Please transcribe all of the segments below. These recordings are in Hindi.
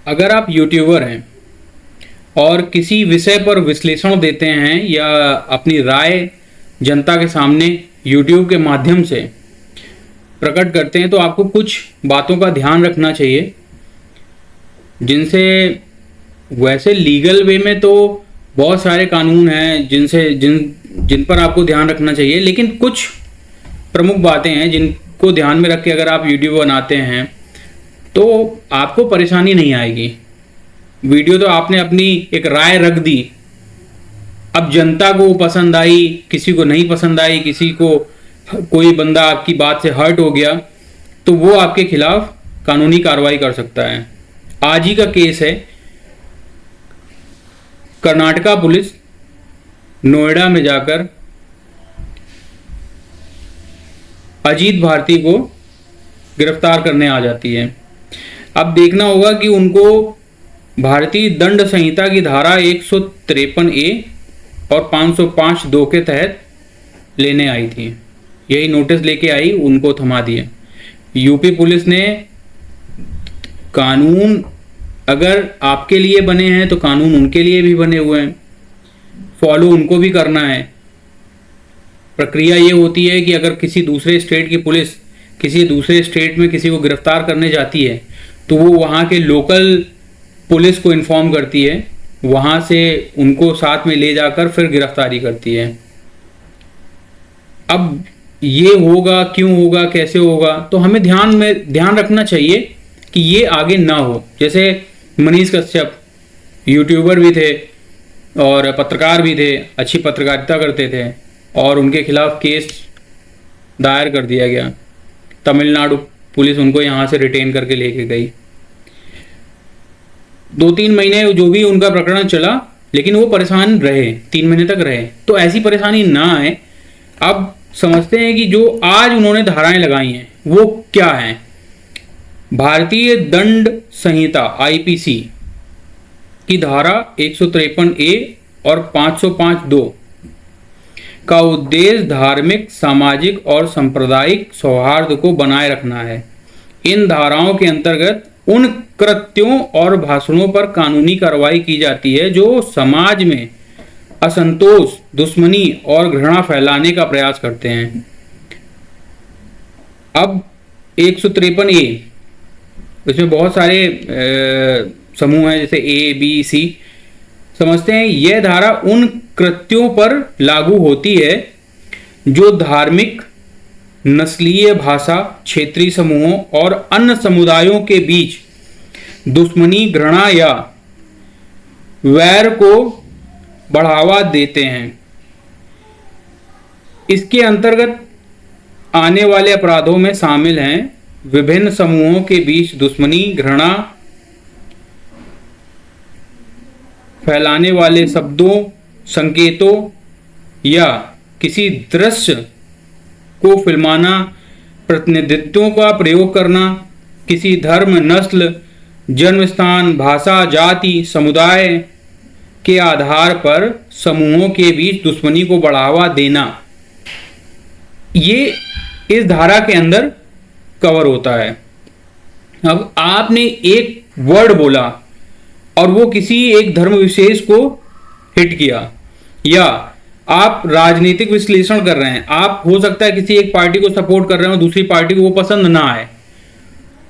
अगर आप यूट्यूबर हैं और किसी विषय पर विश्लेषण देते हैं या अपनी राय जनता के सामने यूट्यूब के माध्यम से प्रकट करते हैं, तो आपको कुछ बातों का ध्यान रखना चाहिए, जिनसे वैसे लीगल वे में तो बहुत सारे कानून हैं जिन पर आपको ध्यान रखना चाहिए, लेकिन कुछ प्रमुख बातें हैं जिनको ध्यान में रख के अगर आप वीडियो बनाते हैं तो आपको परेशानी नहीं आएगी। वीडियो तो आपने अपनी एक राय रख दी, अब जनता को पसंद आई, किसी को नहीं पसंद आई, किसी को कोई बंदा आपकी बात से हर्ट हो गया तो वो आपके खिलाफ कानूनी कार्रवाई कर सकता है। आज ही का केस है, कर्नाटका पुलिस नोएडा में जाकर अजीत भारती को गिरफ्तार करने आ जाती है। अब देखना होगा कि उनको भारतीय दंड संहिता की धारा 153A और 505(2) के तहत लेने आई थी। यही नोटिस लेके आई, उनको थमा दिया। यूपी पुलिस ने कानून अगर आपके लिए बने हैं तो कानून उनके लिए भी बने हुए हैं, फॉलो उनको भी करना है। प्रक्रिया ये होती है कि अगर किसी दूसरे स्टेट की पुलिस किसी दूसरे स्टेट में किसी को गिरफ्तार करने जाती है तो वो वहाँ के लोकल पुलिस को इन्फॉर्म करती है, वहाँ से उनको साथ में ले जाकर फिर गिरफ्तारी करती है। अब ये होगा, क्यों होगा, कैसे होगा, तो हमें ध्यान रखना चाहिए कि ये आगे ना हो। जैसे मनीष कश्यप यूट्यूबर भी थे और पत्रकार भी थे, अच्छी पत्रकारिता करते थे और उनके खिलाफ केस दायर कर दिया गया। तमिलनाडु पुलिस उनको यहाँ से रिटेन करके लेके गई। 2-3 महीने जो भी उनका प्रकरण चला, लेकिन वो परेशान रहे, 3 महीने तक रहे। तो ऐसी परेशानी ना आए। अब समझते हैं कि जो आज उन्होंने धाराएं लगाई हैं वो क्या हैं। भारतीय दंड संहिता IPC की धारा 153A और 505(2) का उद्देश्य धार्मिक, सामाजिक और सांप्रदायिक सौहार्द को बनाए रखना है। इन धाराओं के अंतर्गत उन कृत्यों और भाषणों पर कानूनी कार्रवाई की जाती है जो समाज में असंतोष, दुश्मनी और घृणा फैलाने का प्रयास करते हैं। अब 153A, इसमें बहुत सारे समूह हैं, जैसे A, B, C। समझते हैं यह धारा उन कृत्यों पर लागू होती है जो धार्मिक, नस्लीय, भाषा, क्षेत्रीय समूहों और अन्य समुदायों के बीच दुश्मनी, घृणा या वैर को बढ़ावा देते हैं। इसके अंतर्गत आने वाले अपराधों में शामिल हैं विभिन्न समूहों के बीच दुश्मनी, घृणा फैलाने वाले शब्दों, संकेतों या किसी दृश्य को फिल्माना, प्रतिनिधित्वों का प्रयोग करना, किसी धर्म, नस्ल, जन्म स्थान, भाषा, जाति, समुदाय के आधार पर समूहों के बीच दुश्मनी को बढ़ावा देना, ये इस धारा के अंदर कवर होता है। अब आपने एक वर्ड बोला और वो किसी एक धर्म विशेष को हिट किया, या आप राजनीतिक विश्लेषण कर रहे हैं, आप हो सकता है किसी एक पार्टी को सपोर्ट कर रहे हो, दूसरी पार्टी को वो पसंद ना आए,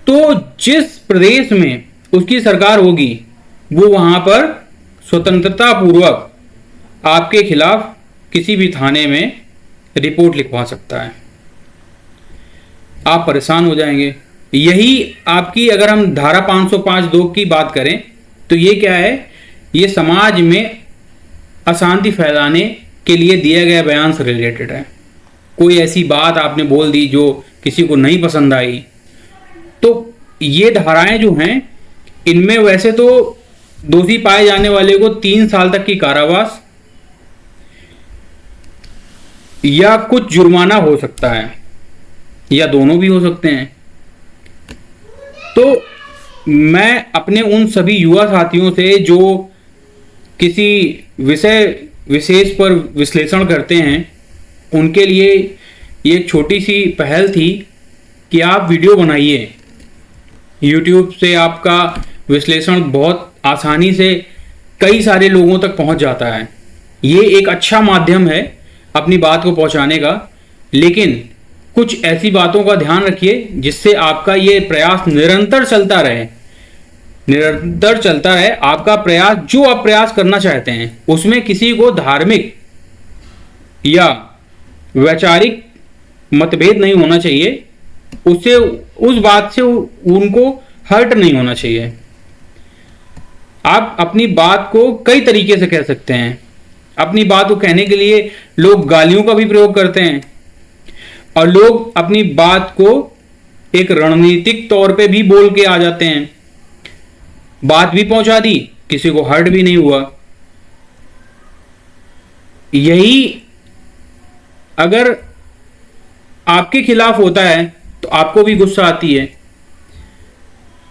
तो जिस प्रदेश में उसकी सरकार होगी वो वहां पर स्वतंत्रता पूर्वक आपके खिलाफ किसी भी थाने में रिपोर्ट लिखवा सकता है। आप परेशान हो जाएंगे। यही आपकी, अगर हम धारा 505(2) की बात करें तो ये क्या है, ये समाज में अशांति फैलाने के लिए दिया गया बयान से रिलेटेड है। कोई ऐसी बात आपने बोल दी जो किसी को नहीं पसंद आई, तो ये धाराएं जो हैं इनमें वैसे तो दोषी पाए जाने वाले को 3 साल तक की कारावास या कुछ जुर्माना हो सकता है, या दोनों भी हो सकते हैं। तो मैं अपने उन सभी युवा साथियों से जो किसी विषय विशेष पर विश्लेषण करते हैं, उनके लिए ये एक छोटी सी पहल थी कि आप वीडियो बनाइए। YouTube से आपका विश्लेषण बहुत आसानी से कई सारे लोगों तक पहुंच जाता है। ये एक अच्छा माध्यम है अपनी बात को पहुंचाने का, लेकिन कुछ ऐसी बातों का ध्यान रखिए जिससे आपका ये प्रयास निरंतर चलता रहे। निरंतर चलता रहे आपका प्रयास, जो आप प्रयास करना चाहते हैं उसमें किसी को धार्मिक या वैचारिक मतभेद नहीं होना चाहिए, उससे उस बात से उनको हर्ट नहीं होना चाहिए। आप अपनी बात को कई तरीके से कह सकते हैं। अपनी बात को कहने के लिए लोग गालियों का भी प्रयोग करते हैं, और लोग अपनी बात को एक रणनीतिक तौर पे भी बोल के आ जाते हैं। बात भी पहुंचा दी, किसी को हर्ट भी नहीं हुआ। यही अगर आपके खिलाफ होता है तो आपको भी गुस्सा आती है,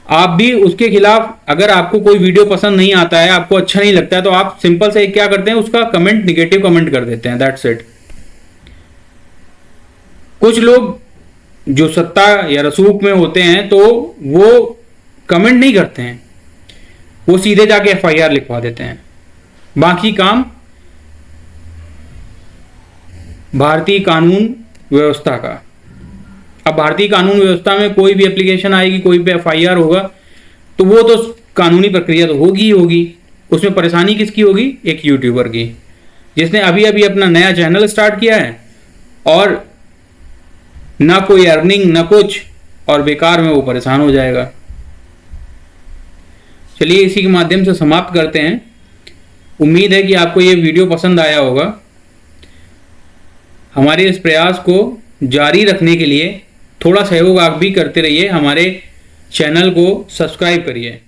आप भी उसके खिलाफ, अगर आपको कोई वीडियो पसंद नहीं आता है, आपको अच्छा नहीं लगता है, तो आप सिंपल से क्या करते हैं, उसका कमेंट, निगेटिव कमेंट कर देते हैं, दैट्स इट। कुछ लोग जो सत्ता या रसूख में होते हैं तो वो कमेंट नहीं करते हैं, वो सीधे जाके FIR लिखवा देते हैं। बाकी काम भारतीय कानून व्यवस्था का। अब भारतीय कानून व्यवस्था में कोई भी एप्लीकेशन आएगी, कोई भी FIR होगा, तो वो तो कानूनी प्रक्रिया तो होगी ही होगी। उसमें परेशानी किसकी होगी? एक यूट्यूबर की, जिसने अभी अभी अपना नया चैनल स्टार्ट किया है और ना कोई अर्निंग ना कुछ, और बेकार में वो परेशान हो जाएगा। चलिए इसी के माध्यम से समाप्त करते हैं। उम्मीद है कि आपको ये वीडियो पसंद आया होगा। हमारे इस प्रयास को जारी रखने के लिए थोड़ा सहयोग आप भी करते रहिए, हमारे चैनल को सब्सक्राइब करिए।